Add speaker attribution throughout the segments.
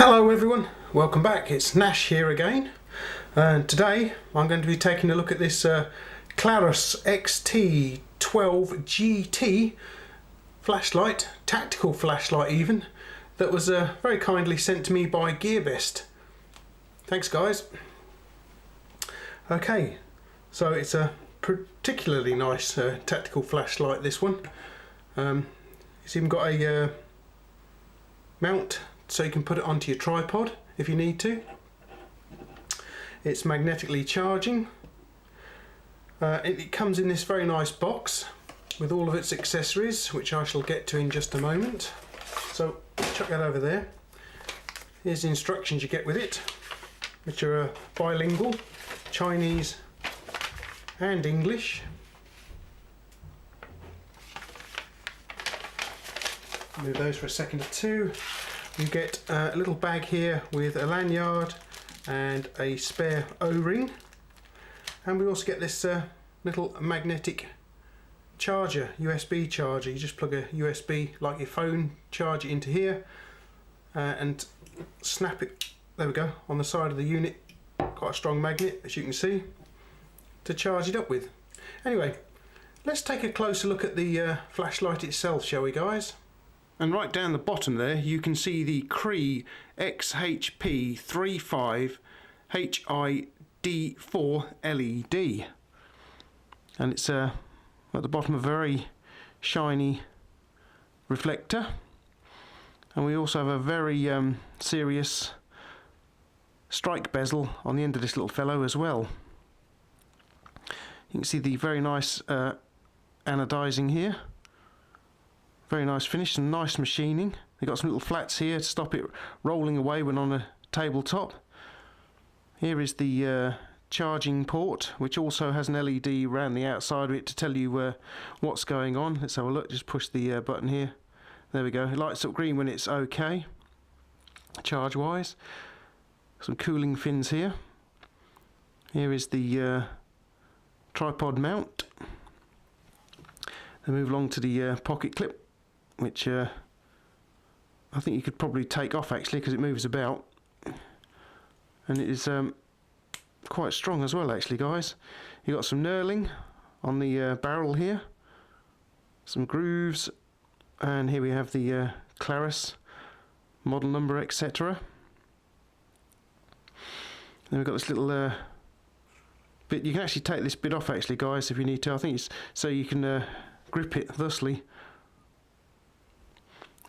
Speaker 1: Hello everyone, welcome back. It's Nash here again. Today I'm going to be taking a look at this Klarus XT12GT flashlight, tactical flashlight even, that was very kindly sent to me by GearBest. Thanks guys. Okay, so it's a particularly nice tactical flashlight, this one. It's even got a mount so you can put it onto your tripod if you need to. It's magnetically charging. It comes in this very nice box with all of its accessories, which I shall get to in just a moment. So chuck that over there. Here's the instructions you get with it, which are bilingual, Chinese and English. Move those for a second or two. You get a little bag here with a lanyard and a spare O-ring, and we also get this little magnetic charger, USB charger. You just plug a USB like your phone, charge it into here and snap it, there we go, on the side of the unit. Quite a strong magnet, as you can see, to charge it up with. Anyway, let's take a closer look at the flashlight itself, shall we guys? And right down the bottom there you can see the Klarus XT12GT LED, and it's at the bottom a very shiny reflector, and we also have a very serious strike bezel on the end of this little fellow as well. You can see the very nice anodizing here. Very nice finish and nice machining. They've got some little flats here to stop it rolling away when on a tabletop. Here is the charging port, which also has an LED around the outside of it to tell you what's going on. Let's have a look. Just push the button here. There we go. It lights up green when it's okay, charge wise. Some cooling fins here. Here is the tripod mount. Then move along to the pocket clip, which I think you could probably take off actually because it moves about, and it is quite strong as well actually guys. You've got some knurling on the barrel here, some grooves, and here we have the Klarus model number, etc. Then we've got this little bit. You can actually take this bit off actually guys if you need to. I think it's so you can grip it thusly.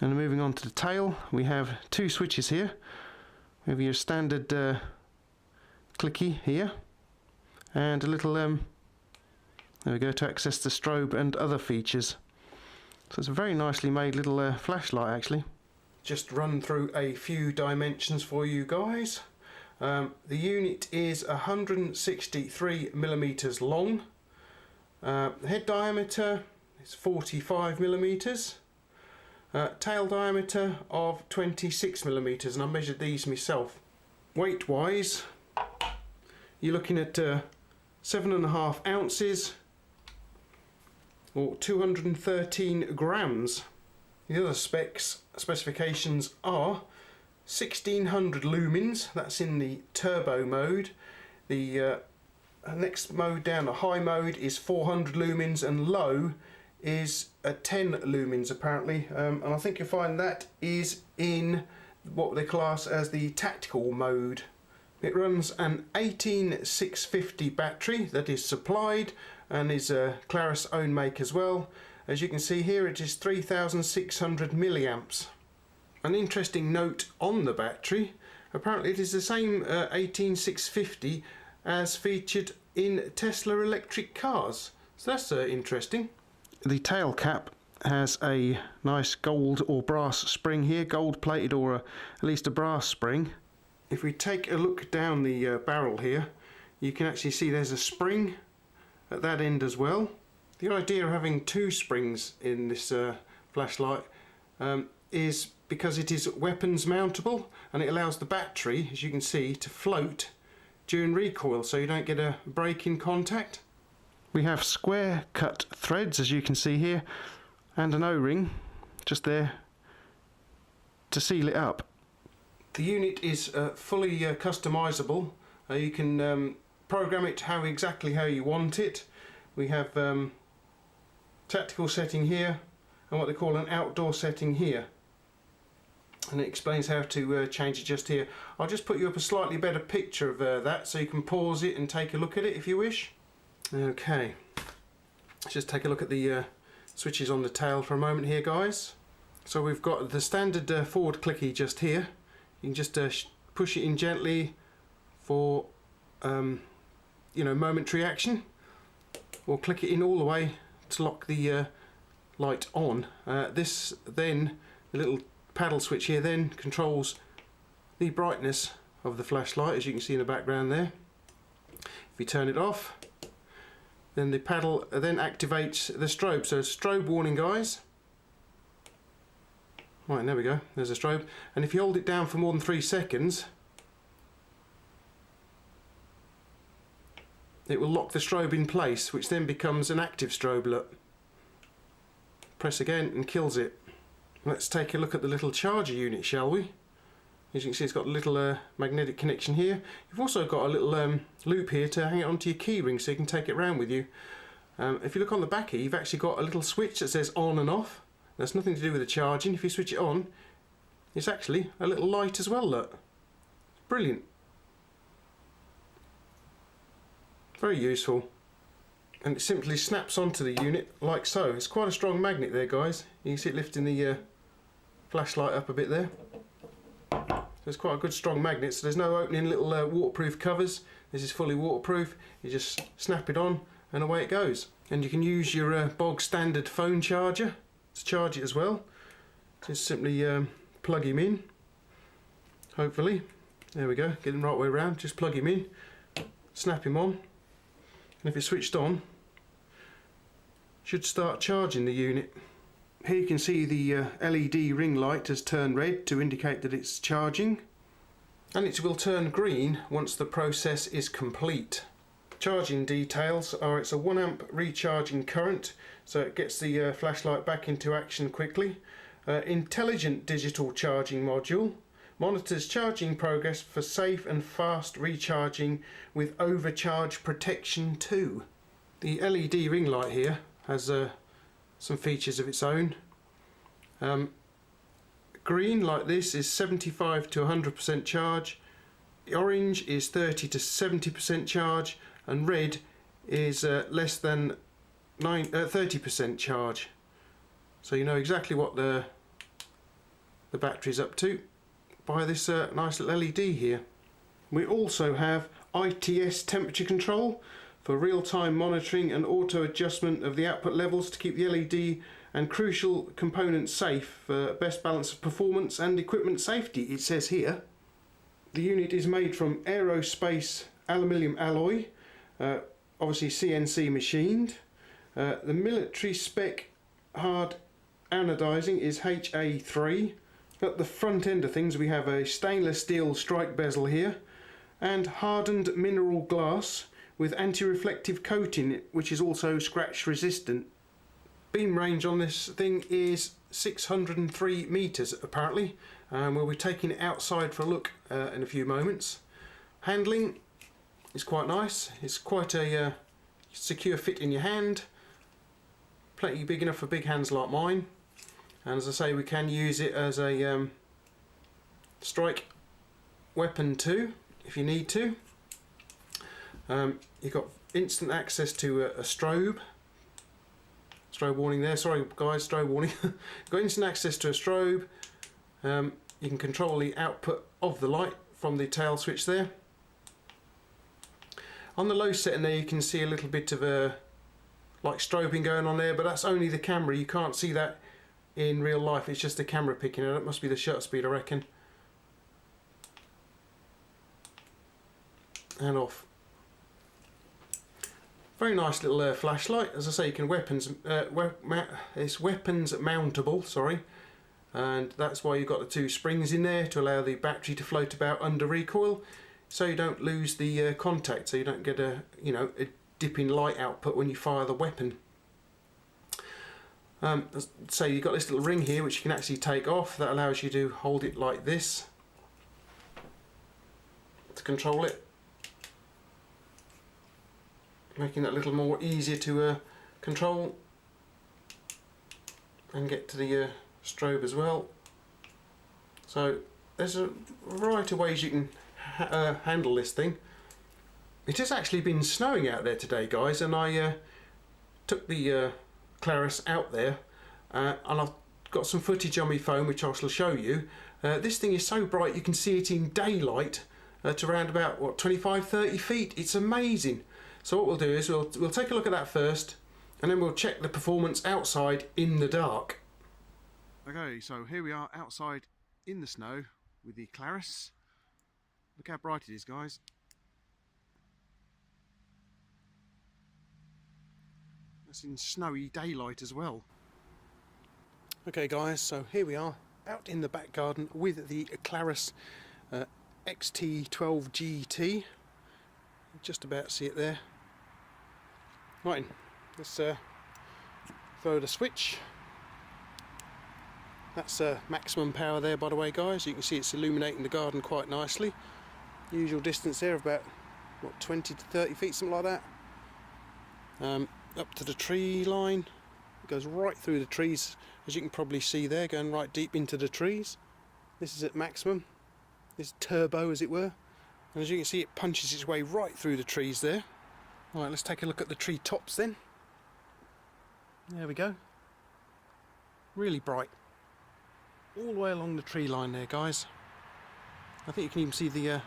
Speaker 1: And moving on to the tail, we have two switches here. We have your standard clicky here, and a little there we go, to access the strobe and other features. So it's a very nicely made little flashlight actually. Just run through a few dimensions for you guys. The unit is 163 millimeters long. The head diameter is 45 millimeters. Tail diameter of 26 millimeters, and I measured these myself. Weight wise, you're looking at 7.5 ounces or 213 grams. The other specifications are 1600 lumens, that's in the turbo mode. The next mode down, the high mode, is 400 lumens, and low is 10 lumens apparently, and I think you'll find that is in what they class as the tactical mode. It runs an 18650 battery that is supplied and is Klarus own make as well. As you can see here, it is 3600 milliamps. An interesting note on the battery, apparently it is the same 18650 as featured in Tesla electric cars, so that's interesting. The tail cap has a nice gold or brass spring here, gold plated, or at least a brass spring. If we take a look down the barrel here, you can actually see there's a spring at that end as well. The idea of having two springs in this flashlight is because it is weapons mountable, and it allows the battery, as you can see, to float during recoil so you don't get a break in contact. We have square cut threads, as you can see here, and an O-ring just there to seal it up. The unit is fully customizable. You can program it exactly how you want it. We have tactical setting here and what they call an outdoor setting here, and it explains how to change it just here. I'll just put you up a slightly better picture of that so you can pause it and take a look at it if you wish. Okay, let's just take a look at the switches on the tail for a moment here, guys. So we've got the standard forward clicky just here. You can just push it in gently for you know, momentary action, or click it in all the way to lock the light on. This then, the little paddle switch here then controls the brightness of the flashlight, as you can see in the background there. If you turn it off, then the paddle then activates the strobe. So strobe warning, guys. Right, there we go, there's a strobe. And if you hold it down for more than 3 seconds, it will lock the strobe in place, which then becomes an active strobe. Look. Press again and kills it. Let's take a look at the little charger unit, shall we? As you can see, it's got a little magnetic connection here. You've also got a little loop here to hang it onto your key ring so you can take it around with you. If you look on the back here, you've actually got a little switch that says on and off. That's nothing to do with the charging. If you switch it on, it's actually a little light as well, look. Brilliant. Very useful. And it simply snaps onto the unit like so. It's quite a strong magnet there, guys. You can see it lifting the flashlight up a bit there. So it's quite a good strong magnet. So there's no opening little waterproof covers. This is fully waterproof. You just snap it on and away it goes. And you can use your bog standard phone charger to charge it as well. Just simply plug him in, hopefully. There we go, get him right way around. Just plug him in, snap him on, and if it's switched on, should start charging the unit. Here you can see the LED ring light has turned red to indicate that it's charging, and it will turn green once the process is complete. Charging details are it's a 1 amp recharging current, so it gets the flashlight back into action quickly. Intelligent digital charging module monitors charging progress for safe and fast recharging with overcharge protection too. The LED ring light here has some features of its own. Green, like this, is 75 to 100% charge. Orange is 30 to 70% charge, and red is less than 30% charge. So you know exactly what the battery's up to by this nice little LED here. We also have ITS temperature control for real-time monitoring and auto adjustment of the output levels to keep the LED and crucial components safe for best balance of performance and equipment safety, it says here. The unit is made from aerospace aluminium alloy, obviously CNC machined. The military spec hard anodizing is HA3. At the front end of things we have a stainless steel strike bezel here and hardened mineral glass with anti-reflective coating, which is also scratch resistant. Beam range on this thing is 603 meters apparently, and we'll be taking it outside for a look in a few moments. Handling is quite nice. It's quite a secure fit in your hand, plenty big enough for big hands like mine. And as I say, we can use it as a strike weapon too, if you need to. You've got instant access to a strobe. Strobe warning there, sorry guys, strobe warning. You've got instant access to a strobe. You can control the output of the light from the tail switch there. On the low setting there you can see a little bit of like strobing going on there, but that's only the camera. You can't see that in real life, it's just the camera picking it up. It must be the shutter speed, I reckon. And off. Very nice little flashlight. As I say, you can it's weapons mountable, sorry, and that's why you've got the 2 springs in there to allow the battery to float about under recoil, so you don't lose the contact, so you don't get a dip in light output when you fire the weapon. So you've got this little ring here which you can actually take off. That allows you to hold it like this. to control it, making it a little more easier to control and get to the strobe as well. So there's a variety of ways you can handle this thing. It has actually been snowing out there today, guys, and I took the Klarus out there and I've got some footage on my phone which I shall show you. This thing is so bright you can see it in daylight to around about, what, 25-30 feet. It's amazing. So what we'll do is we'll take a look at that first, and then we'll check the performance outside in the dark. Okay, so here we are outside in the snow with the Klarus. Look how bright it is, guys. That's in snowy daylight as well. Okay guys, so here we are out in the back garden with the Klarus XT12GT. Just about see it there. Right, let's throw the switch. That's maximum power there, by the way, guys. You can see it's illuminating the garden quite nicely. Usual distance there of about, what, 20 to 30 feet, something like that. Up to the tree line. It goes right through the trees, as you can probably see there, going right deep into the trees. This is at maximum. This is turbo, as it were. And as you can see, it punches its way right through the trees there. Right, let's take a look at the tree tops then. There we go. Really bright. All the way along the tree line there, guys. I think you can even see the,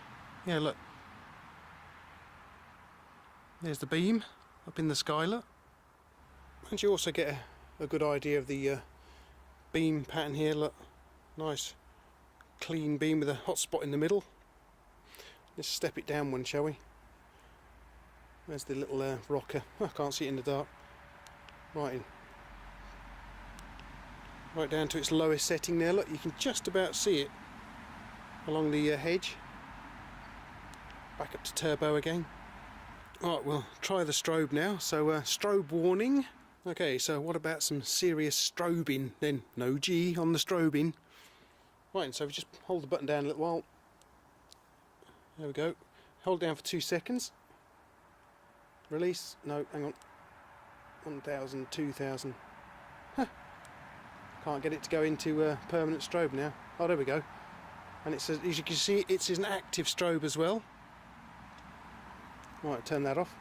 Speaker 1: yeah, look. There's the beam up in the sky, look. And you also get a good idea of the beam pattern here, look. Nice clean beam with a hot spot in the middle. Let's step it down one, shall we? There's the little rocker. I can't see it in the dark. Right down to its lowest setting there. Look, you can just about see it along the hedge. Back up to turbo again. Right, we'll try the strobe now. So strobe warning. Okay, so what about some serious strobing then? No G on the strobing. Right, so we just hold the button down a little while. There we go. Hold down for 2 seconds. Release. No, hang on. 1,000, 2,000. Huh. Can't get it to go into permanent strobe now. Oh, there we go. And it says, as you can see, it's an active strobe as well. Right, turn that off.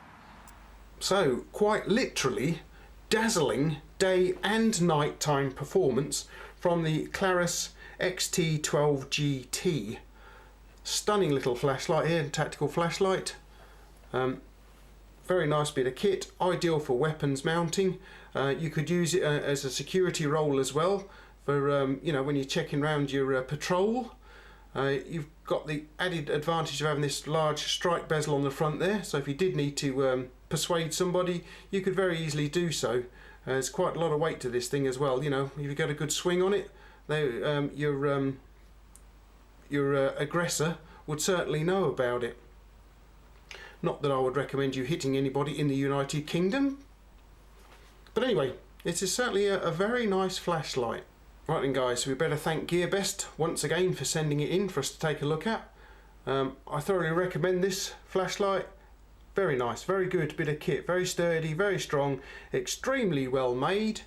Speaker 1: So, quite literally, dazzling day and night time performance from the Klarus XT12GT. Stunning little flashlight here, tactical flashlight. Very nice bit of kit, ideal for weapons mounting. You could use it as a security role as well for you know, when you're checking around your patrol. You've got the added advantage of having this large strike bezel on the front there, so if you did need to persuade somebody, you could very easily do so. There's quite a lot of weight to this thing as well. You know, if you got a good swing on it, your aggressor would certainly know about it. Not that I would recommend you hitting anybody in the United Kingdom, but anyway, it is certainly a very nice flashlight. Right then guys, we better thank GearBest once again for sending it in for us to take a look at. I thoroughly recommend this flashlight. Very nice, very good bit of kit, very sturdy, very strong, extremely well made.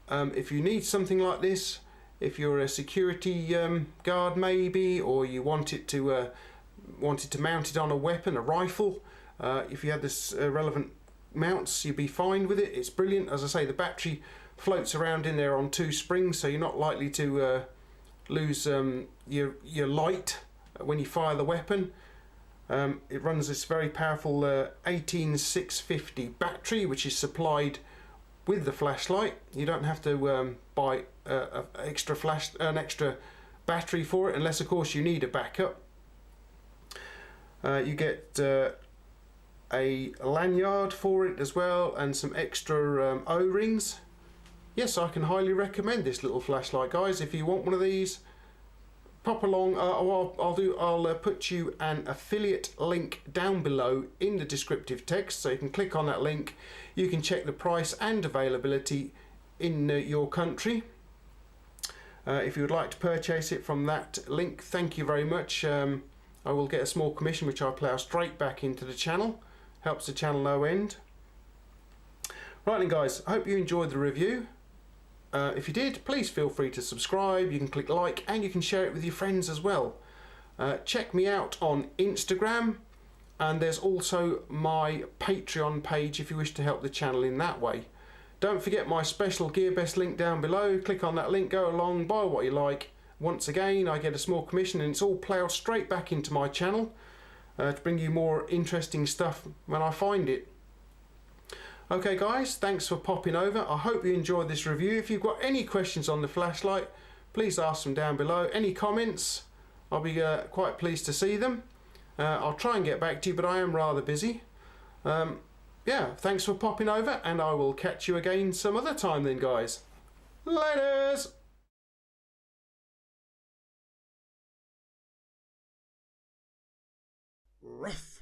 Speaker 1: If you need something like this, if you're a security guard maybe, or you wanted to mount it on a weapon, a rifle, if you had this relevant mounts, you'd be fine with it. It's brilliant. As I say, the battery floats around in there on 2 springs, so you're not likely to lose your light when you fire the weapon. It runs this very powerful 18650 battery, which is supplied with the flashlight. You don't have to buy an extra battery for it, unless of course you need a backup. You get a lanyard for it as well, and some extra O-rings. Yes, I can highly recommend this little flashlight, guys. If you want one of these, pop along. I'll put you an affiliate link down below in the descriptive text, so you can click on that link. You can check the price and availability in your country. If you would like to purchase it from that link, thank you very much. I will get a small commission which I plough straight back into the channel. Helps the channel no end. Right then guys, I hope you enjoyed the review. If you did, please feel free to subscribe. You can click like and you can share it with your friends as well. Check me out on Instagram, and there's also my Patreon page if you wish to help the channel in that way. Don't forget my special GearBest link down below. Click on that link, go along, buy what you like. Once again, I get a small commission and it's all ploughed straight back into my channel to bring you more interesting stuff when I find it. Okay guys, thanks for popping over. I hope you enjoyed this review. If you've got any questions on the flashlight, please ask them down below. Any comments, I'll be quite pleased to see them. I'll try and get back to you, but I am rather busy. Yeah, thanks for popping over, and I will catch you again some other time then guys. Laters!
Speaker 2: Rough.